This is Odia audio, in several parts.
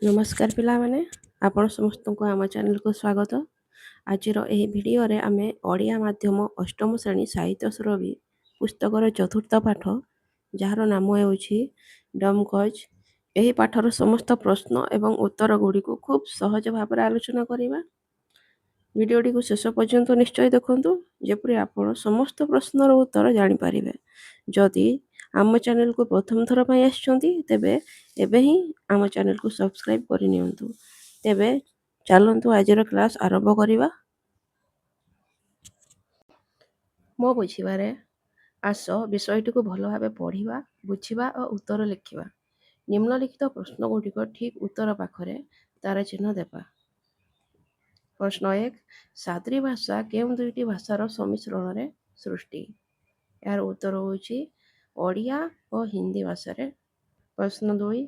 ନମସ୍କାର ପିଲାମାନେ, ଆପଣ ସମସ୍ତଙ୍କୁ ଆମ ଚ୍ୟାନେଲକୁ ସ୍ୱାଗତ। ଆଜିର ଏହି ଭିଡ଼ିଓରେ ଆମେ ଓଡ଼ିଆ ମାଧ୍ୟମ ଅଷ୍ଟମ ଶ୍ରେଣୀ ସାହିତ୍ୟ ସୁରଭି ପୁସ୍ତକର ଚତୁର୍ଥ ପାଠ, ଯାହାର ନାମ ହେଉଛି ଡମ୍କଚ୍। ଏହି ପାଠର ସମସ୍ତ ପ୍ରଶ୍ନ ଏବଂ ଉତ୍ତର ଗୁଡ଼ିକୁ ଖୁବ୍ ସହଜ ଭାବରେ ଆଲୋଚନା କରିବା। ଭିଡ଼ିଓଟିକୁ ଶେଷ ପର୍ଯ୍ୟନ୍ତ ନିଶ୍ଚୟ ଦେଖନ୍ତୁ, ଯେପରି ଆପଣ ସମସ୍ତ ପ୍ରଶ୍ନର ଉତ୍ତର ଜାଣିପାରିବେ। ଯଦି ଆମ ଚ୍ୟାନେଲକୁ ପ୍ରଥମ ଥର ପାଇଁ ଆସିଛନ୍ତି, ତେବେ ଏବେ ହିଁ ଆମ ଚ୍ୟାନେଲକୁ ସବସ୍କ୍ରାଇବ୍ କରିନିଅନ୍ତୁ। ତେବେ ଚାଲନ୍ତୁ ଆଜିର କ୍ଲାସ୍ ଆରମ୍ଭ କରିବା। ମୋ ବୁଝିବାରେ ଆସ ବିଷୟଟିକୁ ଭଲ ଭାବେ ପଢ଼ିବା, ବୁଝିବା ଓ ଉତ୍ତର ଲେଖିବା। ନିମ୍ନଲିଖିତ ପ୍ରଶ୍ନ ଗୁଡ଼ିକ ଠିକ୍ ଉତ୍ତର ପାଖରେ ତାରା ଚିହ୍ନ ଦେବା। ପ୍ରଶ୍ନ 1, ସାଦ୍ରି ଭାଷା କେଉଁ ଦୁଇଟି ଭାଷାର ସମ୍ମିଶ୍ରଣରେ ସୃଷ୍ଟି? ଏହାର ଉତ୍ତର ହେଉଛି ଓଡ଼ିଆ ଓ ହିନ୍ଦୀ ଭାଷାରେ। ପ୍ରଶ୍ନ 2,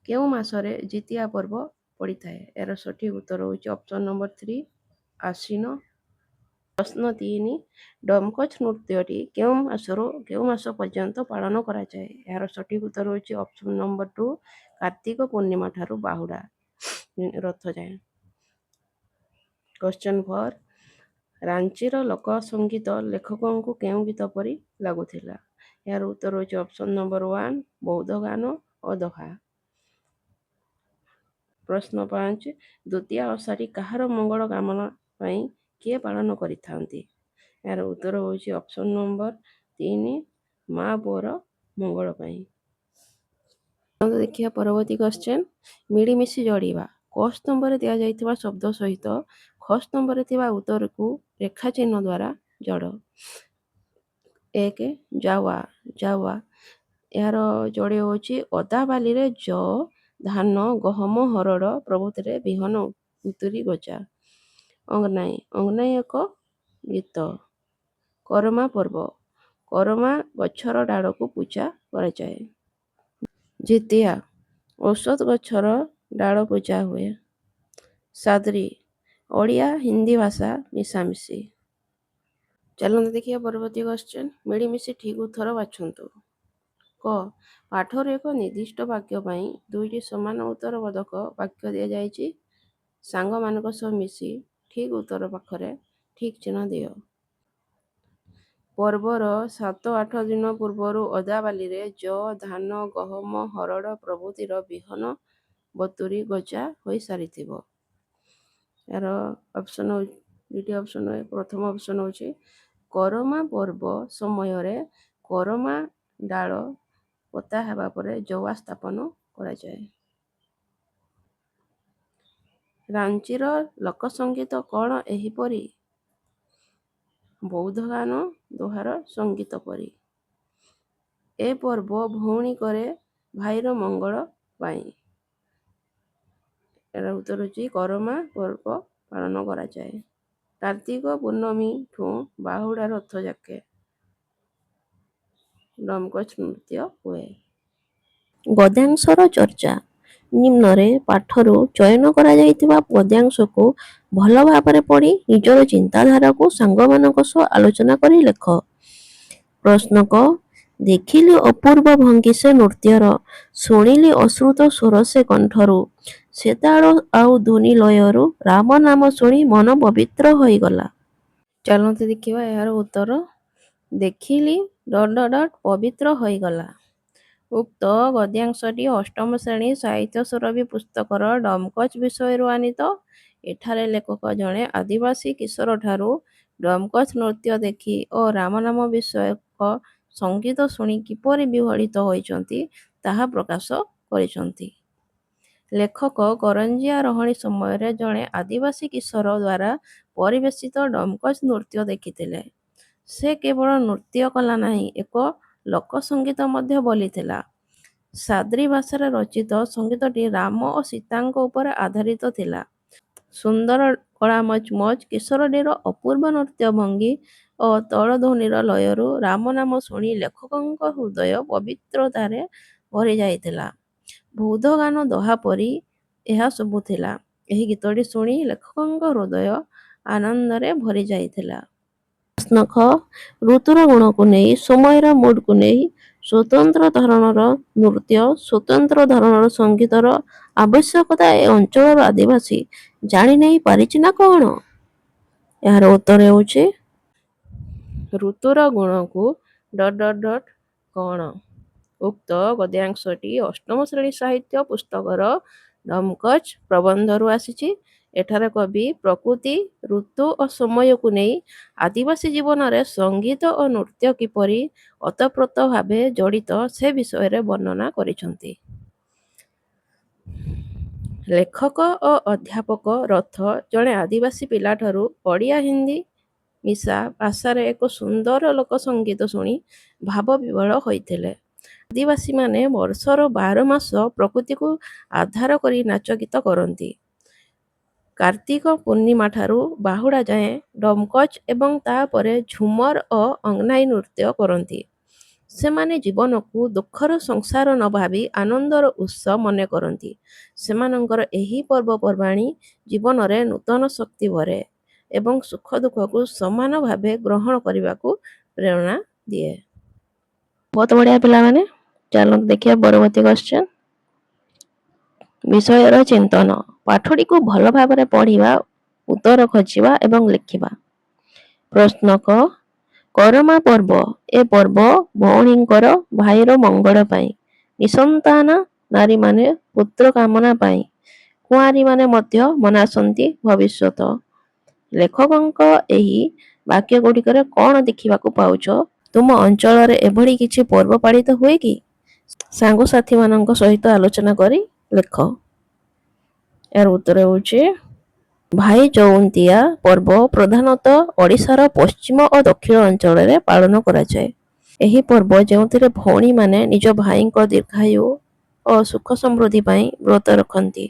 କେଉଁ ମାସରେ ଜିତିଆ ପର୍ବ ପଡ଼ିଥାଏ? ଏହାର ସଠିକ୍ ଉତ୍ତର ହେଉଛି ଅପସନ୍ ନମ୍ବର 3, ଆଶ୍ୱିନ। ପ୍ରଶ୍ନ 3, ଡମ୍କଚ୍ ନୃତ୍ୟଟି କେଉଁ ମାସରୁ କେଉଁ ମାସ ପର୍ଯ୍ୟନ୍ତ ପାଳନ କରାଯାଏ? ଏହାର ସଠିକ୍ ଉତ୍ତର ହେଉଛି ଅପସନ୍ ନମ୍ବର 2, କାର୍ତ୍ତିକ ପୂର୍ଣ୍ଣିମା ଠାରୁ ବାହୁଡ଼ା ରଥ ଯାଏଁ। କ୍ୱେଶ୍ଚନ୍ 4, ରାଞ୍ଚିର ଲୋକ ସଙ୍ଗୀତ ଲେଖକଙ୍କୁ କେଉଁ ଗୀତ ପରି ଲାଗୁଥିଲା? ଏହାର ଉତ୍ତର ହେଉଛି ଅପସନ୍ ନମ୍ବର 1, ବୌଦ୍ଧ ଗାନ ଓ ଦୋହା। ପ୍ରଶ୍ନ 5, ଦ୍ୱିତୀୟା ଓଷାଟି କାହାର ମଙ୍ଗଳ କାମନା ପାଇଁ କିଏ ପାଳନ କରିଥାନ୍ତି? ଏହାର ଉତ୍ତର ହେଉଛି ଅପସନ୍ ନମ୍ବର 3, ମା ପୁଅର ମଙ୍ଗଳ ପାଇଁ। ଦେଖିବା ପରବର୍ତ୍ତୀ କ୍ୱେଶ୍ଚନ୍, ମିଳିମିଶି ଯୋଡ଼ିବା। କ ସ୍ତମ୍ଭରେ ଦିଆଯାଇଥିବା ଶବ୍ଦ ସହିତ ଖ ସ୍ତମ୍ଭରେ ଥିବା ଉତ୍ତରକୁ ରେଖା ଚିହ୍ନ ଦ୍ୱାରା ଯୋଡ଼। 1, ଯାୱା ଯାୱା। ଏହାର ଯୋଡ଼ି ହେଉଛି ଓଦା ବାଲିରେ ଯଅ, ଧାନ, ଗହମ, ହରଡ଼ ପ୍ରଭୃତିରେ ବିହନ ଉତୁରି ଗଜା। ଅଙ୍ଗନାଇ ଅଙ୍ଗନାଇ ଏକ ଗୀତ। କରମା ପର୍ବ, କରମା ଗଛର ଡାଳକୁ ପୂଜା କରାଯାଏ। ଜିତିଆ, ଔଷଧ ଗଛର ଡାଳ ପୂଜା ହୁଏ। ସାଦ୍ରି, ଓଡ଼ିଆ ହିନ୍ଦୀ ଭାଷା ମିଶାମିଶି। ଚାଲନ୍ତୁ ଦେଖିବା ପରବର୍ତ୍ତୀ କ୍ୱେଶ୍ଚନ୍, ମିଳିମିଶି ଠିକ୍ ଉତ୍ତର ବାଛନ୍ତୁ। କ, ପାଠରୁ ଏକ ନିର୍ଦ୍ଦିଷ୍ଟ ବାକ୍ୟ ପାଇଁ ଦୁଇଟି ସମାନ ଉତ୍ତରବୋଧକ ବାକ୍ୟ ଦିଆଯାଇଛି। ସାଙ୍ଗମାନଙ୍କ ସହ ମିଶି ଠିକ୍ ଉତ୍ତର ପାଖରେ ଠିକ୍ ଚିହ୍ନ ଦିଅ। ପର୍ବର 7-8 ଦିନ ପୂର୍ବରୁ ଓଦା ବାଲିରେ ଯଅ, ଧାନ, ଗହମ, ହରଡ଼ ପ୍ରଭୃତିର ବିହନ ବତୁରି ଗଜା ହୋଇସାରିଥିବ। ଏହାର ଅପସନ୍ ଦୁଇଟି ଅପସନ୍, ପ୍ରଥମ ଅପସନ୍ ହେଉଛି କରମା ପର୍ବ ସମୟରେ କରମା ଡାଳ ପୋତା ହେବା ପରେ ଜୱା ସ୍ଥାପନ କରାଯାଏ। ରାଞ୍ଚିର ଲୋକସଙ୍ଗୀତ କ'ଣ ଏହିପରି? ବୌଦ୍ଧ ଗାନ ଦୋହାର ସଙ୍ଗୀତ ପରି। ଏ ପର୍ବ ଭଉଣୀ କରେ ଭାଇର ମଙ୍ଗଳ ପାଇଁ। ଏହାର ଉତ୍ତର ହେଉଛି କରମା ପର୍ବ ପାଳନ କରାଯାଏ। କାର୍ତ୍ତିକ ପୂର୍ଣ୍ଣମୀଠୁ ବାହୁଡ଼ା ରଥ ଯାକେ ଡମ୍କଚ୍ ନୃତ୍ୟ ହୁଏ। ଗଦ୍ୟାଂଶର ଚର୍ଚ୍ଚା। ନିମ୍ନରେ ପାଠରୁ ଚୟନ କରାଯାଇଥିବା ପଦ୍ୟାଂଶକୁ ଭଲ ଭାବରେ ପଢ଼ି ନିଜର ଚିନ୍ତାଧାରାକୁ ସାଙ୍ଗମାନଙ୍କ ସହ ଆଲୋଚନା କରି ଲେଖ। ପ୍ରଶ୍ନ କ, ଦେଖିଲି ଅପୂର୍ବ ଭଙ୍ଗୀ ସେ ନୃତ୍ୟର, ଶୁଣିଲି ଅଶ୍ରୁତ ସ୍ୱର ସେ କଣ୍ଠରୁ, ସେ ତାଳ ଆଉ ଧୁନି ଲୟରୁ ରାମ ନାମ ଶୁଣି ମନ ପବିତ୍ର ହୋଇଗଲା। ଚାଲନ୍ତୁ ଦେଖିବା ଏହାର ଉତ୍ତର। ଦେଖିଲି ... ପବିତ୍ର ହୋଇଗଲା। ଉକ୍ତ ଗଦ୍ୟାଂଶଟି ଅଷ୍ଟମ ଶ୍ରେଣୀ ସାହିତ୍ୟ ସୁରଭି ପୁସ୍ତକର ଡମ୍କଚ୍ ବିଷୟରୁ ଆନିତ। ଏଠାରେ ଲେଖକ ଜଣେ ଆଦିବାସୀ କିଶୋରଠାରୁ ଡମ୍କଚ୍ ନୃତ୍ୟ ଦେଖି ଓ ରାମନାମ ବିଷୟକ ସଙ୍ଗୀତ ଶୁଣି କିପରି ବିହ୍ୱଳିତ ହୋଇଛନ୍ତି ତାହା ପ୍ରକାଶ କରିଛନ୍ତି। ଲେଖକ କରଞ୍ଜିଆ ରହଣି ସମୟରେ ଜଣେ ଆଦିବାସୀ କିଶୋର ଦ୍ୱାରା ପରିବେଷିତ ଡମ୍କଚ୍ ନୃତ୍ୟ ଦେଖିଥିଲେ। ସେ କେବଳ ନୃତ୍ୟ କଲା ନାହିଁ, ଏକ ଲୋକସଙ୍ଗୀତ ମଧ୍ୟ ବୋଲିଥିଲା। ସାଦ୍ରି ଭାଷାରେ ରଚିତ ସଙ୍ଗୀତଟି ରାମ ଓ ସୀତାଙ୍କ ଉପରେ ଆଧାରିତ ଥିଲା। ସୁନ୍ଦର ଗଳା ମଚ୍ ମଚ୍ କିଶୋରଟିର ଅପୂର୍ବ ନୃତ୍ୟ ଭଙ୍ଗୀ ଓ ତଳଧ୍ୱନିର ଲୟରୁ ରାମ ନାମ ଶୁଣି ଲେଖକଙ୍କ ହୃଦୟ ପବିତ୍ରତାରେ ଭରି ଯାଇଥିଲା। ବୌଦ୍ଧ ଗାନ ଦୋହା ପରି ଏହା ଶୁଭୁଥିଲା। ଏହି ଗୀତଟି ଶୁଣି ଲେଖକଙ୍କ ହୃଦୟ ଆନନ୍ଦରେ ଭରି ଯାଇଥିଲା। ପ୍ରଶ୍ନ ଖ, ଋତୁର ଗୁଣକୁ ନେଇ, ସମୟର ମୁଡ୍କୁ ନେଇ ସ୍ୱତନ୍ତ୍ର ଧରଣର ନୃତ୍ୟ, ସ୍ୱତନ୍ତ୍ର ଧରଣର ସଙ୍ଗୀତର ଆବଶ୍ୟକତା ଏ ଅଞ୍ଚଳର ଆଦିବାସୀ ଜାଣି ନେଇ ପାରିଛି ନା କ'ଣ? ଏହାର ଉତ୍ତର ହେଉଛି ଋତୁର ଗୁଣକୁ ... କ'ଣ? ଉକ୍ତ ଗଦ୍ୟାଂଶଟି ଅଷ୍ଟମ ଶ୍ରେଣୀ ସାହିତ୍ୟ ପୁସ୍ତକର ଡମକଚ୍ ପ୍ରବନ୍ଧରୁ ଆସିଛି। ଏଠାରେ କବି ପ୍ରକୃତି, ଋତୁ ଓ ସମୟକୁ ନେଇ ଆଦିବାସୀ ଜୀବନରେ ସଙ୍ଗୀତ ଓ ନୃତ୍ୟ କିପରି ଓତପ୍ରୋତ ଭାବେ ଜଡ଼ିତ ସେ ବିଷୟରେ ବର୍ଣ୍ଣନା କରିଛନ୍ତି। ଲେଖକ ଓ ଅଧ୍ୟାପକ ରଥ ଜଣେ ଆଦିବାସୀ ପିଲାଠାରୁ ଓଡ଼ିଆ ହିନ୍ଦୀ ମିଶା ଭାଷାରେ ଏକ ସୁନ୍ଦର ଲୋକସଙ୍ଗୀତ ଶୁଣି ଭାବବିହ୍ୱଳ ହୋଇଥିଲେ। ଆଦିବାସୀମାନେ ବର୍ଷର 12 ମାସ ପ୍ରକୃତିକୁ ଆଧାର କରି ନାଚ ଗୀତ କରନ୍ତି। କାର୍ତ୍ତିକ ପୂର୍ଣ୍ଣିମାଠାରୁ ବାହୁଡ଼ା ଯାଏଁ ଡମକଚ୍ ଏବଂ ତାପରେ ଝୁମର ଓ ଅଙ୍ଗନାଇ ନୃତ୍ୟ କରନ୍ତି। ସେମାନେ ଜୀବନକୁ ଦୁଃଖର ସଂସାର ନ ଭାବି ଆନନ୍ଦର ଉତ୍ସ ମନେ କରନ୍ତି। ସେମାନଙ୍କର ଏହି ପର୍ବପର୍ବାଣି ଜୀବନରେ ନୂତନ ଶକ୍ତି ଭରେ ଏବଂ ସୁଖ ଦୁଃଖକୁ ସମାନ ଭାବେ ଗ୍ରହଣ କରିବାକୁ ପ୍ରେରଣା ଦିଏ। ବହୁତ ବଢ଼ିଆ ପିଲାମାନେ, ଚାଲନ୍ତୁ ଦେଖିବା ପରବର୍ତ୍ତୀ କ୍ୱେଶ୍ଚନ୍। ବିଷୟର ଚିନ୍ତନ। ପାଠଟିକୁ ଭଲ ଭାବରେ ପଢ଼ିବା, ଉତ୍ତର ଖୋଜିବା ଏବଂ ଲେଖିବା। ପ୍ରଶ୍ନ କ କରମା ପର୍ବ। ଏ ପର୍ବ ଭଉଣୀଙ୍କର ଭାଇର ମଙ୍ଗଳ ପାଇଁ। ନିଃସନ୍ତାନ ନାରୀମାନେ ପୁତ୍ର କାମନା ପାଇଁ। କୁଆଁରୀମାନେ ମଧ୍ୟ ମନାସନ୍ତି ଭବିଷ୍ୟତ। ଲେଖକଙ୍କ ଏହି ବାକ୍ୟ ଗୁଡ଼ିକରେ କ'ଣ ଦେଖିବାକୁ ପାଉଛ? ତୁମ ଅଞ୍ଚଳରେ ଏଭଳି କିଛି ପର୍ବ ପାଳିତ ହୁଏ କି? ସାଙ୍ଗସାଥୀମାନଙ୍କ ସହିତ ଆଲୋଚନା କରି ଲେଖ। ଏହାର ଉତ୍ତର ହେଉଛି ଭାଇ ଜଉନ୍ତିଆ ପର୍ବ ପ୍ରଧାନତଃ ଓଡ଼ିଶାର ପଶ୍ଚିମ ଓ ଦକ୍ଷିଣ ଅଞ୍ଚଳରେ ପାଳନ କରାଯାଏ। ଏହି ପର୍ବ ଯେଉଁଥିରେ ଭଉଣୀମାନେ ନିଜ ଭାଇଙ୍କ ଦୀର୍ଘାୟୁ ଓ ସୁଖ ସମୃଦ୍ଧି ପାଇଁ ବ୍ରତ ରଖନ୍ତି।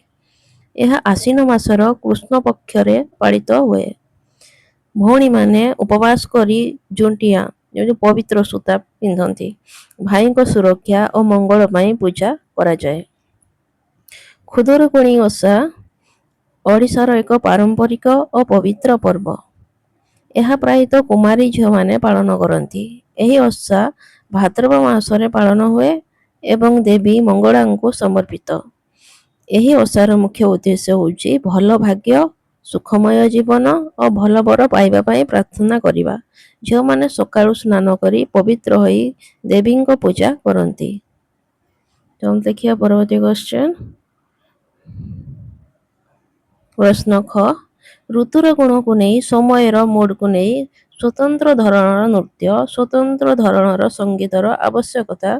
ଏହା ଆଶ୍ୱିନ ମାସର କୃଷ୍ଣ ପକ୍ଷରେ ପାଳିତ ହୁଏ। ଭଉଣୀମାନେ ଉପବାସ କରି ଜୁଣ୍ଟିଆ ପବିତ୍ର ସୂତା ପିନ୍ଧନ୍ତି। ଭାଇଙ୍କ ସୁରକ୍ଷା ଓ ମଙ୍ଗଳ ପାଇଁ ପୂଜା କରାଯାଏ। ଖୁଦୁରୁକୁଣୀ ଓଷା ଓଡ଼ିଶାର ଏକ ପାରମ୍ପରିକ ଓ ପବିତ୍ର ପର୍ବ। ଏହା ପ୍ରାୟତଃ କୁମାରୀ ଝିଅମାନେ ପାଳନ କରନ୍ତି। ଏହି ଓଷା ଭାଦ୍ରବ ମାସରେ ପାଳନ ହୁଏ ଏବଂ ଦେବୀ ମଙ୍ଗଳାଙ୍କୁ ସମର୍ପିତ। ଏହି ଓଷାର ମୁଖ୍ୟ ଉଦ୍ଦେଶ୍ୟ ହେଉଛି ଭଲ ଭାଗ୍ୟ, ସୁଖମୟ ଜୀବନ ଓ ଭଲ ବର ପାଇବା ପାଇଁ ପ୍ରାର୍ଥନା କରିବା। ଝିଅମାନେ ସକାଳୁ ସ୍ନାନ କରି ପବିତ୍ର ହୋଇ ଦେବୀଙ୍କ ପୂଜା କରନ୍ତି। ଚାଲନ୍ତୁ ଦେଖିବା ପରବର୍ତ୍ତୀ କ୍ୱେଶ୍ଚନ୍। ପ୍ରଶ୍ନ ଖ ଋତୁର ଗୁଣକୁ ନେଇ, ସମୟର ମୁଡ୍କୁ ନେଇ ସ୍ୱତନ୍ତ୍ର ଧରଣର ନୃତ୍ୟ, ସ୍ୱତନ୍ତ୍ର ଧରଣର ସଙ୍ଗୀତର ଆବଶ୍ୟକତା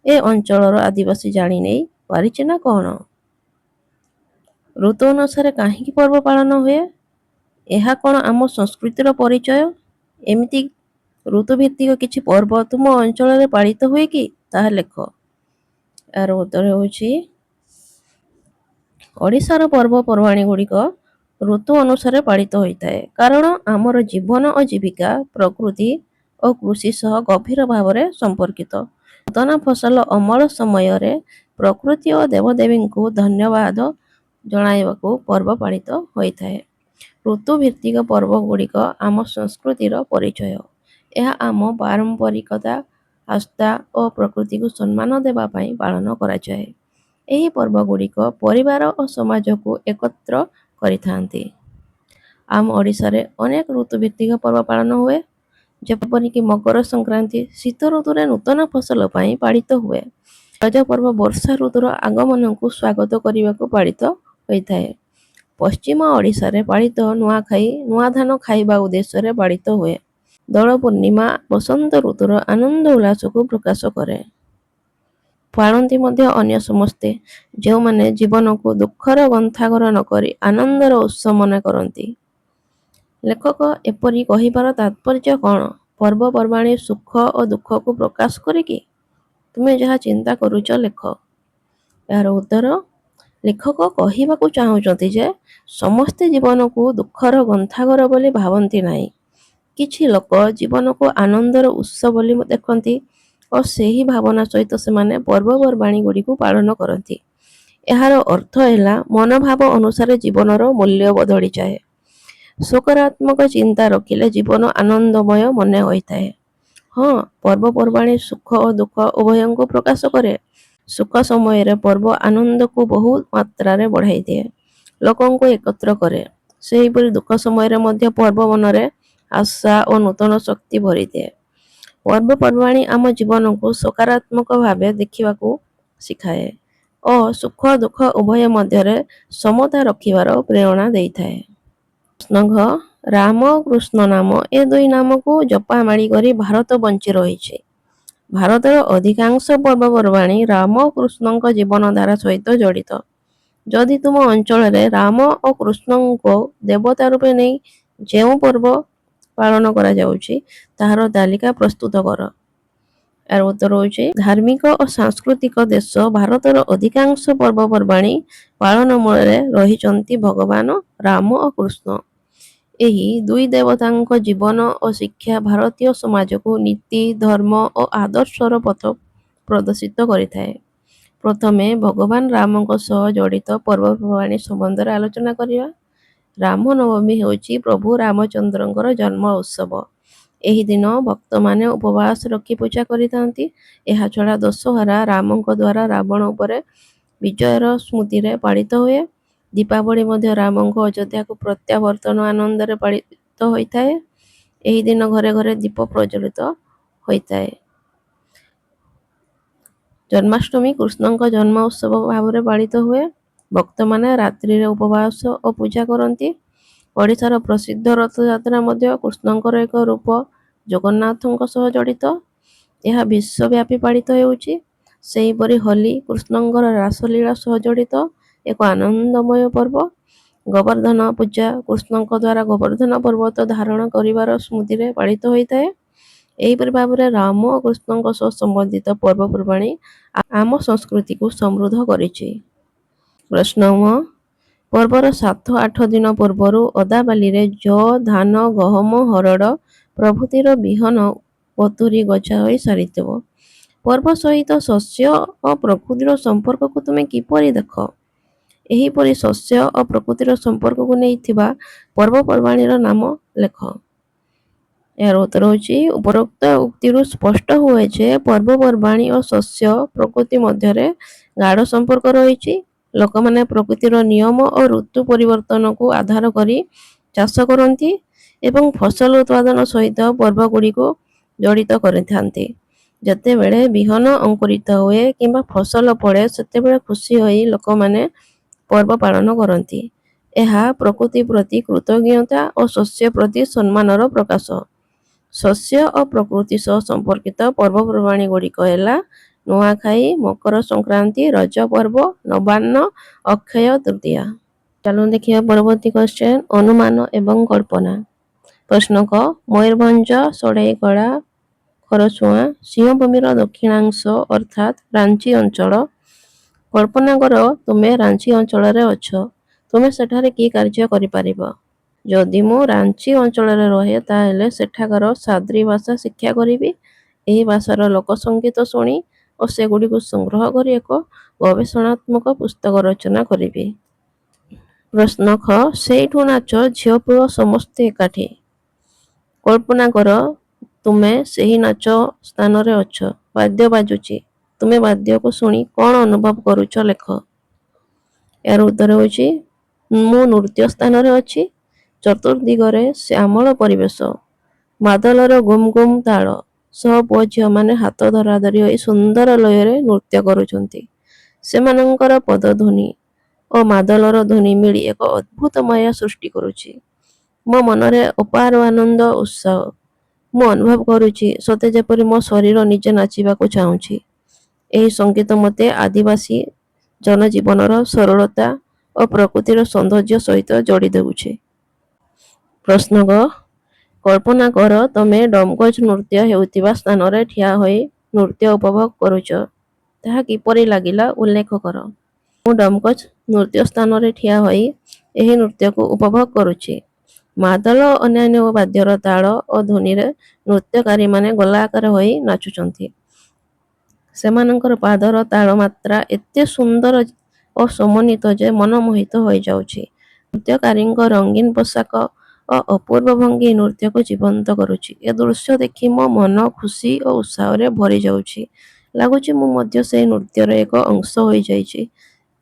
ଏ ଅଞ୍ଚଳର ଆଦିବାସୀ ଜାଣି ନେଇ ପାରିଛି ନା କ'ଣ? ଋତୁ ଅନୁସାରେ କାହିଁକି ପର୍ବ ପାଳନ ହୁଏ? ଏହା କ'ଣ ଆମ ସଂସ୍କୃତିର ପରିଚୟ? ଏମିତି ଋତୁଭିତ୍ତିକ କିଛି ପର୍ବ ତୁମ ଅଞ୍ଚଳରେ ପାଳିତ ହୁଏ କି? ତାହା ଲେଖ। ଏହାର ଉତ୍ତର ହେଉଛି ଓଡ଼ିଶାର ପର୍ବପର୍ବାଣି ଗୁଡ଼ିକ ଋତୁ ଅନୁସାରେ ପାଳିତ ହୋଇଥାଏ। କାରଣ ଆମର ଜୀବନ ଓ ଜୀବିକା ପ୍ରକୃତି ଓ କୃଷି ସହ ଗଭୀର ଭାବରେ ସମ୍ପର୍କିତ। ନୂତନ ଫସଲ ଅମଳ ସମୟରେ ପ୍ରକୃତି ଓ ଦେବଦେବୀଙ୍କୁ ଧନ୍ୟବାଦ ଜଣାଇବାକୁ ପର୍ବ ପାଳିତ ହୋଇଥାଏ। ଋତୁ ଭିତ୍ତିକ ପର୍ବ ଗୁଡ଼ିକ ଆମ ସଂସ୍କୃତିର ପରିଚୟ। ଏହା ଆମ ପାରମ୍ପରିକତା, ଆସ୍ଥା ଓ ପ୍ରକୃତିକୁ ସମ୍ମାନ ଦେବା ପାଇଁ ପାଳନ କରାଯାଏ। ଏହି ପର୍ବ ଗୁଡ଼ିକ ପରିବାର ଓ ସମାଜକୁ ଏକତ୍ର କରିଥାନ୍ତି। ଆମ ଓଡ଼ିଶାରେ ଅନେକ ଋତୁଭିତ୍ତିକ ପର୍ବ ପାଳନ ହୁଏ, ଯେପରିକି ମକର ସଂକ୍ରାନ୍ତି ଶୀତ ଋତୁରେ ନୂତନ ଫସଲ ପାଇଁ ପାଳିତ ହୁଏ। ରଜ ପର୍ବ ବର୍ଷା ଋତୁର ଆଗମନକୁ ସ୍ୱାଗତ କରିବାକୁ ପାଳିତ ହୋଇଥାଏ। ପଶ୍ଚିମ ଓଡ଼ିଶାରେ ପାଳିତ ନୂଆଖାଇ ନୂଆ ଧାନ ଖାଇବା ଉଦ୍ଦେଶ୍ୟରେ ପାଳିତ ହୁଏ। ଦୋଳ ପୂର୍ଣ୍ଣିମା ବସନ୍ତ ଋତୁର ଆନନ୍ଦ ଉଲ୍ଲାସକୁ ପ୍ରକାଶ କରେ। ପାଳନ୍ତି ମଧ୍ୟ ଅନ୍ୟ ସମସ୍ତେ, ଯେଉଁମାନେ ଜୀବନକୁ ଦୁଃଖର ଗନ୍ଥାଘର ନ କରି ଆନନ୍ଦର ଉତ୍ସ ମନେ କରନ୍ତି। ଲେଖକ ଏପରି କହିବାର ତାତ୍ପର୍ଯ୍ୟ କ'ଣ? ପର୍ବପର୍ବାଣି ସୁଖ ଓ ଦୁଃଖକୁ ପ୍ରକାଶ କରେ କି? ତୁମେ ଯାହା ଚିନ୍ତା କରୁଛ ଲେଖ। ଏହାର ଉତ୍ତର ଲେଖକ କହିବାକୁ ଚାହୁଁଛନ୍ତି ଯେ ସମସ୍ତେ ଜୀବନକୁ ଦୁଃଖର ଗନ୍ଥାଘର ବୋଲି ଭାବନ୍ତି ନାହିଁ। କିଛି ଲୋକ ଜୀବନକୁ ଆନନ୍ଦର ଉତ୍ସ ବୋଲି ଦେଖନ୍ତି ଓ ସେହି ଭାବନା ସହିତ ସେମାନେ ପର୍ବପର୍ବାଣି ଗୁଡ଼ିକୁ ପାଳନ କରନ୍ତି। ଏହାର ଅର୍ଥ ହେଲା ମନୋଭାବ ଅନୁସାରେ ଜୀବନର ମୂଲ୍ୟ ବଦଳିଯାଏ। ସକାରାତ୍ମକ ଚିନ୍ତା ରଖିଲେ ଜୀବନ ଆନନ୍ଦମୟ ମନେ ହୋଇଥାଏ। ହଁ, ପର୍ବପର୍ବାଣି ସୁଖ ଓ ଦୁଃଖ ଉଭୟଙ୍କୁ ପ୍ରକାଶ କରେ। ସୁଖ ସମୟରେ ପର୍ବ ଆନନ୍ଦକୁ ବହୁତ ମାତ୍ରାରେ ବଢ଼ାଇ ଦିଏ, ଲୋକଙ୍କୁ ଏକତ୍ର କରେ। ସେହିପରି ଦୁଃଖ ସମୟରେ ମଧ୍ୟ ପର୍ବ ମନରେ ଆଶା ଓ ନୂତନ ଶକ୍ତି ଭରିଦିଏ। ପର୍ବପର୍ବାଣି ଆମ ଜୀବନକୁ ସକାରାତ୍ମକ ଭାବେ ଦେଖିବାକୁ ଶିଖାଏ ଓ ସୁଖ ଦୁଃଖ ଉଭୟ ମଧ୍ୟରେ ସମତା ରଖିବାର ପ୍ରେରଣା ଦେଇଥାଏ। ପ୍ରଶ୍ନ ଘ ରାମ କୃଷ୍ଣ ନାମ ଏ ଦୁଇ ନାମକୁ ଜପାମାଳି କରି ଭାରତ ବଞ୍ଚି ରହିଛି। ଭାରତର ଅଧିକାଂଶ ପର୍ବପର୍ବାଣି ରାମ କୃଷ୍ଣଙ୍କ ଜୀବନଧାରା ସହିତ ଜଡ଼ିତ। ଯଦି ତୁମ ଅଞ୍ଚଳରେ ରାମ ଓ କୃଷ୍ଣଙ୍କ ଦେବତା ରୂପେ ନେଇ ଯେଉଁ ପର୍ବ ପାଳନ କରାଯାଉଛି ତାହାର ତାଲିକା ପ୍ରସ୍ତୁତ କର। ଏହାର ଉତ୍ତର ହେଉଛି ଧାର୍ମିକ ଓ ସାଂସ୍କୃତିକ ଦେଶ ଭାରତର ଅଧିକାଂଶ ପର୍ବପର୍ବାଣି ପାଳନ ମୂଳରେ ରହିଛନ୍ତି ଭଗବାନ ରାମ ଓ କୃଷ୍ଣ। ଏହି ଦୁଇ ଦେବତାଙ୍କ ଜୀବନ ଓ ଶିକ୍ଷା ଭାରତୀୟ ସମାଜକୁ ନୀତି ଧର୍ମ ଓ ଆଦର୍ଶର ପଥ ପ୍ରଦର୍ଶିତ କରିଥାଏ। ପ୍ରଥମେ ଭଗବାନ ରାମଙ୍କ ସହ ଜଡ଼ିତ ପର୍ବପର୍ବାଣି ସମ୍ବନ୍ଧରେ ଆଲୋଚନା କରିବା। ରାମନବମୀ ହେଉଛି ପ୍ରଭୁ ରାମଚନ୍ଦ୍ରଙ୍କର ଜନ୍ମ ଉତ୍ସବ। ଏହି ଦିନ ଭକ୍ତମାନେ ଉପବାସ ରଖି ପୂଜା କରିଥାନ୍ତି। ଏହାଛଡ଼ା ଦଶହରା ରାମଙ୍କ ଦ୍ୱାରା ରାବଣ ଉପରେ ବିଜୟର ସ୍ମୃତିରେ ପାଳିତ ହୁଏ। ଦୀପାବଳି ମଧ୍ୟ ରାମଙ୍କ ଅଯୋଧ୍ୟାକୁ ପ୍ରତ୍ୟାବର୍ତ୍ତନ ଆନନ୍ଦରେ ପାଳିତ ହୋଇଥାଏ। ଏହି ଦିନ ଘରେ ଘରେ ଦୀପ ପ୍ରଜ୍ୱଳିତ ହୋଇଥାଏ। ଜନ୍ମାଷ୍ଟମୀ କୃଷ୍ଣଙ୍କ ଜନ୍ମ ଉତ୍ସବ ଭାବରେ ପାଳିତ ହୁଏ। ଭକ୍ତମାନେ ରାତ୍ରିରେ ଉପବାସ ଓ ପୂଜା କରନ୍ତି। ଓଡ଼ିଶାର ପ୍ରସିଦ୍ଧ ରଥଯାତ୍ରା ମଧ୍ୟ କୃଷ୍ଣଙ୍କର ଏକ ରୂପ ଜଗନ୍ନାଥଙ୍କ ସହ ଜଡ଼ିତ। ଏହା ବିଶ୍ୱବ୍ୟାପୀ ପାଳିତ ହେଉଛି। ସେହିପରି ହୋଲି କୃଷ୍ଣଙ୍କର ରାସଲୀଳା ସହ ଜଡ଼ିତ ଏକ ଆନନ୍ଦମୟ ପର୍ବ। ଗୋବର୍ଦ୍ଧନ ପୂଜା କୃଷ୍ଣଙ୍କ ଦ୍ୱାରା ଗୋବର୍ଦ୍ଧନ ପର୍ବତ ଧାରଣ କରିବାର ସ୍ମୃତିରେ ପାଳିତ ହୋଇଥାଏ। ଏହିପରି ଭାବରେ ରାମ ଓ କୃଷ୍ଣଙ୍କ ସହ ସମ୍ବନ୍ଧିତ ପର୍ବପର୍ବାଣି ଆମ ସଂସ୍କୃତିକୁ ସମୃଦ୍ଧ କରିଛି। ପ୍ରଶ୍ନ ମ ପର୍ବର 7-8 ଦିନ ପୂର୍ବରୁ ଓଦାବାଲିରେ ଯଅ ଧାନ ଗହମ ହରଡ଼ ପ୍ରଭୃତିର ବିହନ ବତୁରି ଗଜା ହୋଇ ସାରିଥିବ। ପର୍ବ ସହିତ ଶସ୍ୟ ଓ ପ୍ରକୃତିର ସମ୍ପର୍କକୁ ତୁମେ କିପରି ଦେଖ? ଏହିପରି ଶସ୍ୟ ଓ ପ୍ରକୃତିର ସମ୍ପର୍କକୁ ନେଇଥିବା ପର୍ବପର୍ବାଣିର ନାମ ଲେଖ। ଏହାର ଉତ୍ତର ହେଉଛି ଉପରୋକ୍ତ ଉକ୍ତିରୁ ସ୍ପଷ୍ଟ ହୁଏ ଯେ ପର୍ବପର୍ବାଣି ଓ ଶସ୍ୟ ପ୍ରକୃତି ମଧ୍ୟରେ ଗାଢ଼ ସମ୍ପର୍କ ରହିଛି। ଲୋକମାନେ ପ୍ରକୃତିର ନିୟମ ଓ ଋତୁ ପରିବର୍ତ୍ତନକୁ ଆଧାର କରି ଚାଷ କରନ୍ତି ଏବଂ ଫସଲ ଉତ୍ପାଦନ ସହିତ ପର୍ବଗୁଡ଼ିକୁ ଜଡ଼ିତ କରିଥାନ୍ତି। ଯେତେବେଳେ ବିହନ ଅଙ୍କୁରିତ ହୁଏ କିମ୍ବା ଫସଲ ଫଳେ ସେତେବେଳେ ଖୁସି ହୋଇ ଲୋକମାନେ ପର୍ବ ପାଳନ କରନ୍ତି। ଏହା ପ୍ରକୃତି ପ୍ରତି କୃତଜ୍ଞତା ଓ ଶସ୍ୟ ପ୍ରତି ସମ୍ମାନର ପ୍ରକାଶ। ଶସ୍ୟ ଓ ପ୍ରକୃତି ସହ ସମ୍ପର୍କିତ ପର୍ବପର୍ବାଣି ଗୁଡ଼ିକ ହେଲା ନୂଆଖାଇ ମକର ସଂକ୍ରାନ୍ତି ରଜ ପର୍ବ ନବାନ୍ନ ଅକ୍ଷୟ ତୃତୀୟା। ଚାଲନ୍ତୁ ଦେଖିବା ପରବର୍ତ୍ତୀ କ୍ୱେଶ୍ଚନ୍ ଅନୁମାନ ଏବଂ କଳ୍ପନା। ପ୍ରଶ୍ନ କ ମୟୂରଭଞ୍ଜ ସଢ଼େଇକଳା ଖରଛୁଆଁ ସିଂହଭୂମିର ଦକ୍ଷିଣାଂଶ ଅର୍ଥାତ୍ ରାଞ୍ଚି ଅଞ୍ଚଳ। କଳ୍ପନା କର ତୁମେ ରାଞ୍ଚି ଅଞ୍ଚଳରେ ଅଛ। ତୁମେ ସେଠାରେ କି କାର୍ଯ୍ୟ କରିପାରିବ? ଯଦି ମୁଁ ରାଞ୍ଚି ଅଞ୍ଚଳରେ ରହେ ତାହେଲେ ସେଠାକାର ସାଦ୍ରି ଭାଷା ଶିକ୍ଷା କରିବି। ଏହି ଭାଷାର ଲୋକସଙ୍ଗୀତ ଶୁଣି ଓ ସେଗୁଡ଼ିକୁ ସଂଗ୍ରହ କରି ଏକ ଗବେଷଣାତ୍ମକ ପୁସ୍ତକ ରଚନା କରିବି। ପ୍ରଶ୍ନ ଖ ସେଇଠୁ ନାଚ ଝିଅ ପୁଅ ସମସ୍ତେ ଏକାଠି। କଳ୍ପନା କର ତୁମେ ସେହି ନାଚ ସ୍ଥାନରେ ଅଛ। ବାଦ୍ୟ ବାଜୁଛି। ତୁମେ ବାଦ୍ୟକୁ ଶୁଣି କ'ଣ ଅନୁଭବ କରୁଛ ଲେଖ। ଏହାର ଉତ୍ତର ହେଉଛି ମୁଁ ନୃତ୍ୟ ସ୍ଥାନରେ ଅଛି। ଚତୁର୍ଦିଗରେ ଶ୍ୟାମଳ ପରିବେଶ। ମାଦଲର ଗୁମ୍ ଗୁମ୍ ତାଳ ସହ ପୁଅ ଝିଅମାନେ ହାତ ଧରାଧରି ହୋଇ ସୁନ୍ଦର ଲୟରେ ନୃତ୍ୟ କରୁଛନ୍ତି। ସେମାନଙ୍କର ପଦଧ୍ୱନି ଓ ମାଦଲର ଧ୍ୱନି ମିଳି ଏକ ଅଦ୍ଭୁତ ମାୟା ସୃଷ୍ଟି କରୁଛି। ମୋ ମନରେ ଅପାର ଆନନ୍ଦ ଉତ୍ସାହ। ମୁଁ ଅନୁଭବ କରୁଛି ସତେ ଯେପରି ମୋ ଶରୀର ନିଜେ ନାଚିବାକୁ ଚାହୁଁଛି। ଏହି ସଙ୍ଗୀତ ମୋତେ ଆଦିବାସୀ ଜନଜୀବନର ସରଳତା ଓ ପ୍ରକୃତିର ସୌନ୍ଦର୍ଯ୍ୟ ସହିତ ଯୋଡ଼ି ଦେଉଛି। ପ୍ରଶ୍ନ ଗ କଳ୍ପନା କର ତମେ ଡମକୋଚ ନୃତ୍ୟ ହେଉଥିବା ସ୍ଥାନରେ ଠିଆ ହୋଇ ନୃତ୍ୟ ଉପଭୋଗ କରୁଛ। ତାହା କିପରି ଲାଗିଲା ଉଲ୍ଲେଖ କର। ମୁଁ ଡମକୋଚ ନୃତ୍ୟ ସ୍ଥାନରେ ଠିଆ ହୋଇ ଏହି ନୃତ୍ୟକୁ ଉପଭୋଗ କରୁଛି। ମାଦଳ ଓ ଅନ୍ୟାନ୍ୟ ବାଦ୍ୟର ତାଳ ଓ ଧ୍ୱନିରେ ନୃତ୍ୟକାରୀମାନେ ଗୋଲାକାର ହୋଇ ନାଚୁଛନ୍ତି। ସେମାନଙ୍କର ପାଦର ତାଳମାତ୍ରା ଏତେ ସୁନ୍ଦର ଓ ସମନ୍ୱିତ ଯେ ମନ ମୋହିତ ହୋଇଯାଉଛି। ନୃତ୍ୟକାରୀଙ୍କ ରଙ୍ଗୀନ ପୋଷାକ ଅପୂର୍ବ ଭଙ୍ଗୀ ନୃତ୍ୟକୁ ଜୀବନ୍ତ କରୁଛି। ଏ ଦୃଶ୍ୟ ଦେଖି ମୋ ମନ ଖୁସି ଓ ଉତ୍ସାହରେ ଭରି ଯାଉଛି। ଲାଗୁଛି ମୁଁ ମଧ୍ୟ ସେଇ ନୃତ୍ୟର ଏକ ଅଂଶ ହୋଇଯାଇଛି।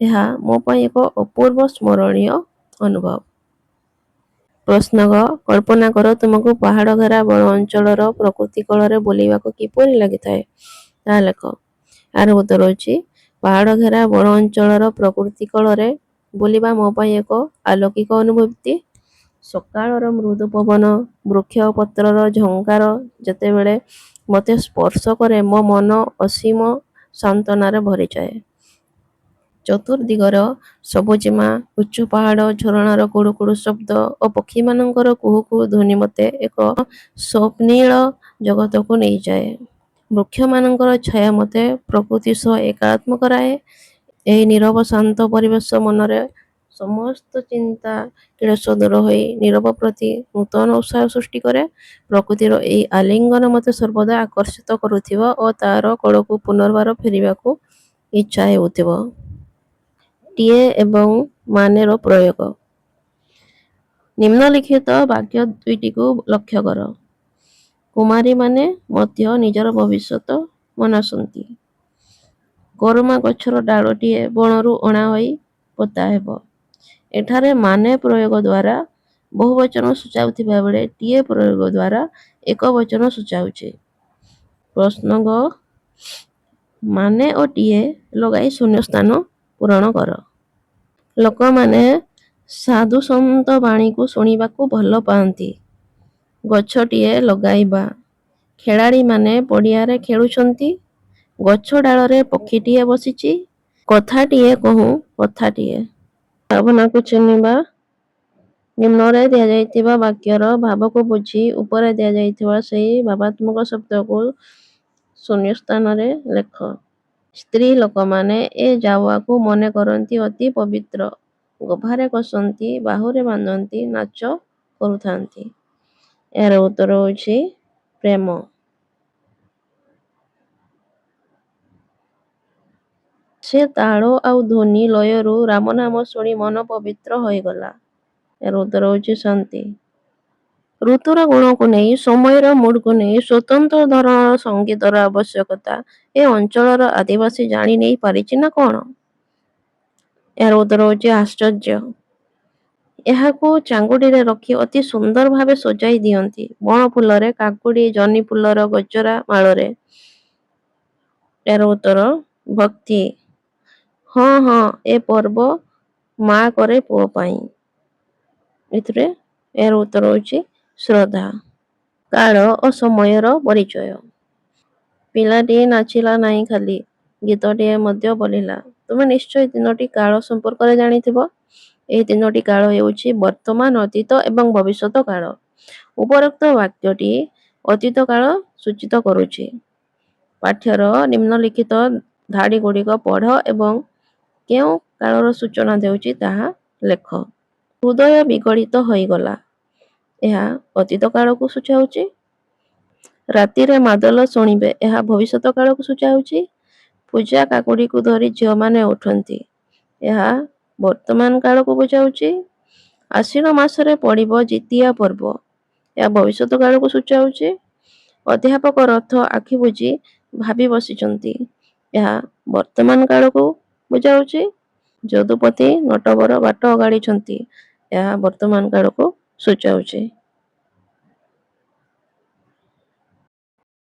ଏହା ମୋ ପାଇଁ ଏକ ଅପୂର୍ବ ସ୍ମରଣୀୟ ଅନୁଭବ। ପ୍ରଶ୍ନ ଗ କଳ୍ପନା କର ତୁମକୁ ପାହାଡ଼ ଘେରା ବଣ ଅଞ୍ଚଳର ପ୍ରକୃତି କୋଳରେ ବୁଲିବାକୁ କିପରି ଲାଗିଥାଏ? ତାହା ଲେଖ। ଏହାର ଉତ୍ତର ହେଉଛି ପାହାଡ଼ ଘେରା ବଣ ଅଞ୍ଚଳର ପ୍ରକୃତି କୋଳରେ ବୁଲିବା ମୋ ପାଇଁ ଏକ ଆଲୌକିକ ଅନୁଭୂତି। ସକାଳର ମୃଦୁ ପବନ, ବୃକ୍ଷ ଓ ପତ୍ରର ଝଙ୍କାର ଯେତେବେଳେ ମୋତେ ସ୍ପର୍ଶ କରେ ମୋ ମନ ଅସୀମ ସାନ୍ତ୍ୱନାରେ ଭରିଯାଏ। ଚତୁର୍ଦିଗର ସବୁଜିମା, ଉଚ୍ଚ ପାହାଡ଼, ଝରଣାର କୁଡ଼ୁ କୁଡ଼ୁ ଶବ୍ଦ ଓ ପକ୍ଷୀମାନଙ୍କର କୁହୁ କୁହୁ ଧ୍ୱନି ମୋତେ ଏକ ସ୍ୱପ୍ନିଳ ଜଗତକୁ ନେଇଯାଏ। ବୃକ୍ଷମାନଙ୍କର ଛାୟା ମୋତେ ପ୍ରକୃତି ସହ ଏକାତ୍ମ କରାଏ। ଏହି ନୀରବ ଶାନ୍ତ ପରିବେଶ ମନରେ ସମସ୍ତ ଚିନ୍ତା କ୍ଲେଶ ଦୂର ହୋଇ ନୀରବ ପ୍ରତି ନୂତନ ଉତ୍ସାହ ସୃଷ୍ଟି କରେ। ପ୍ରକୃତିର ଏହି ଆଲିଙ୍ଗନ ମୋତେ ସର୍ବଦା ଆକର୍ଷିତ କରୁଥିବ ଓ ତାର କୋଳକୁ ପୁନର୍ବାର ଫେରିବାକୁ ଇଚ୍ଛା ହେଉଥିବ। ଟିଏ ଏବଂ ମାନେର ପ୍ରୟୋଗ। ନିମ୍ନଲିଖିତ ବାକ୍ୟ ଦୁଇଟିକୁ ଲକ୍ଷ୍ୟ କର। କୁମାରୀମାନେ ମଧ୍ୟ ନିଜର ଭବିଷ୍ୟତ ମନାସନ୍ତି। କରମା ଗଛର ଡାଳଟିଏ ବଣରୁ ଅଣା ହୋଇ ପୋତା ହେବ। ଏଠାରେ ମାନେ ପ୍ରୟୋଗ ଦ୍ୱାରା ବହୁବଚନ ସୂଚାଉଥିବା ବେଳେ ଟିଏ ପ୍ରୟୋଗ ଦ୍ୱାରା ଏକବଚନ ସୂଚାଉଛି। ପ୍ରଶ୍ନ ଗ ମାନେ ଓ ଟିଏ ଲଗାଇ ଶୂନ୍ୟସ୍ଥାନ ପୂରଣ କର। ଲୋକମାନେ ସାଧୁସନ୍ଥ ବାଣୀକୁ ଶୁଣିବାକୁ ଭଲ ପାଆନ୍ତି। ଗଛଟିଏ ଲଗାଇବା। ଖେଳାଳିମାନେ ପଡ଼ିଆରେ ଖେଳୁଛନ୍ତି। ଗଛ ଡାଳରେ ପକ୍ଷୀଟିଏ ବସିଛି। କଥାଟିଏ କହୁଁ କଥାଟିଏ। ଭାବନାକୁ ଚିହ୍ନିବା। ନିମ୍ନରେ ଦିଆଯାଇଥିବା ବାକ୍ୟର ଭାବକୁ ବୁଝି ଉପରେ ଦିଆଯାଇଥିବା ସେହି ଭାବାତ୍ମକ ଶବ୍ଦକୁ ଶୂନ୍ୟସ୍ଥାନରେ ଲେଖ। ସ୍ତ୍ରୀ ଲୋକମାନେ ଏ ଜାଉଆକୁ ମନେ କରନ୍ତି ଅତି ପବିତ୍ର। ଗଭାରେ କଷନ୍ତି, ବାହୁରେ ବାନ୍ଧନ୍ତି, ନାଚ କରୁଥାନ୍ତି। ଏହାର ଉତ୍ତର ହେଉଛି ପ୍ରେମ। ସେ ତାଳ ଆଉ ଧ୍ୱନି ଲୟରୁ ରାମନାମ ଶୁଣି ମନ ପବିତ୍ର ହୋଇଗଲା। ଏହାର ଉତ୍ତର ହେଉଛି ଶାନ୍ତି। ଋତୁର ଗୁଣକୁ ନେଇ, ସମୟର ମୁଡ୍କୁ ନେଇ ସ୍ୱତନ୍ତ୍ର ଧରଣର ସଙ୍ଗୀତର ଆବଶ୍ୟକତା ଏ ଅଞ୍ଚଳର ଆଦିବାସୀ ଜାଣି ନେଇ ପାରିଛି ନା କ'ଣ? ଏହାର ଉତ୍ତର ହେଉଛି ଆଶ୍ଚର୍ଯ୍ୟ। ଏହାକୁ ଚାଙ୍ଗୁଡିରେ ରଖି ଅତି ସୁନ୍ଦର ଭାବେ ସଜାଇ ଦିଅନ୍ତି। ବଣ ଫୁଲରେ, କାକୁଡି, ଜହ୍ନି ଫୁଲର ଗଜରା ମାଳରେ। ଏହାର ଉତ୍ତର ଭକ୍ତି। ହଁ ହଁ, ଏ ପର୍ବ ମା କରେ ପୁଅ ପାଇଁ। ଏଥିରେ ଏହାର ଉତ୍ତର ହେଉଛି ଶ୍ରଦ୍ଧା। କାଳ ଓ ସମୟର ପରିଚୟ। ପିଲାଟିଏ ନାଚିଲା ନାହିଁ ଖାଲି, ଗୀତଟିଏ ମଧ୍ୟ ବୋଲିଲା। ତୁମେ ନିଶ୍ଚୟ ତିନୋଟି କାଳ ସମ୍ପର୍କରେ ଜାଣିଥିବ। ଏହି ତିନୋଟି କାଳ ହେଉଛି ବର୍ତ୍ତମାନ, ଅତୀତ ଏବଂ ଭବିଷ୍ୟତ କାଳ। ଉପରୋକ୍ତ ବାକ୍ୟଟି ଅତୀତ କାଳ ସୂଚିତ କରୁଛି। ପାଠ୍ୟର ନିମ୍ନଲିଖିତ ଧାଡ଼ିଗୁଡ଼ିକ ପଢ଼ ଏବଂ କେଉଁ କାଳର ସୂଚନା ଦେଉଛି ତାହା ଲେଖ। ହୃଦୟ ବିଗଳିତ ହୋଇଗଲା। ଏହା ଅତୀତ କାଳକୁ ସୂଚାଉଛି। ରାତିରେ ମାଦଲ ଶୁଣିବେ, ଏହା ଭବିଷ୍ୟତ କାଳକୁ ସୂଚାଉଛି। ପୂଜା କାକୁଡ଼ିକୁ ଧରି ଝିଅମାନେ ଉଠନ୍ତି, ଏହା ବର୍ତ୍ତମାନ କାଳକୁ ବୁଝାଉଛି। ଆଶ୍ୱିନ ମାସରେ ପଡ଼ିବ ଜିତିଆ ପର୍ବ, ଏହା ଭବିଷ୍ୟତ କାଳକୁ ସୂଚାଉଛି। ଅଧ୍ୟାପକ ରଥ ଆଖି ବୁଜି ଭାବି ବସିଛନ୍ତି, ଏହା ବର୍ତ୍ତମାନ କାଳକୁ ବୁଝାଉଛି। ଯଦୁପତି ନଟବର ବାଟ ଅଗାଡ଼ିଛନ୍ତି, ଏହା ବର୍ତ୍ତମାନ କାଳକୁ ସୂଚାଉଛି।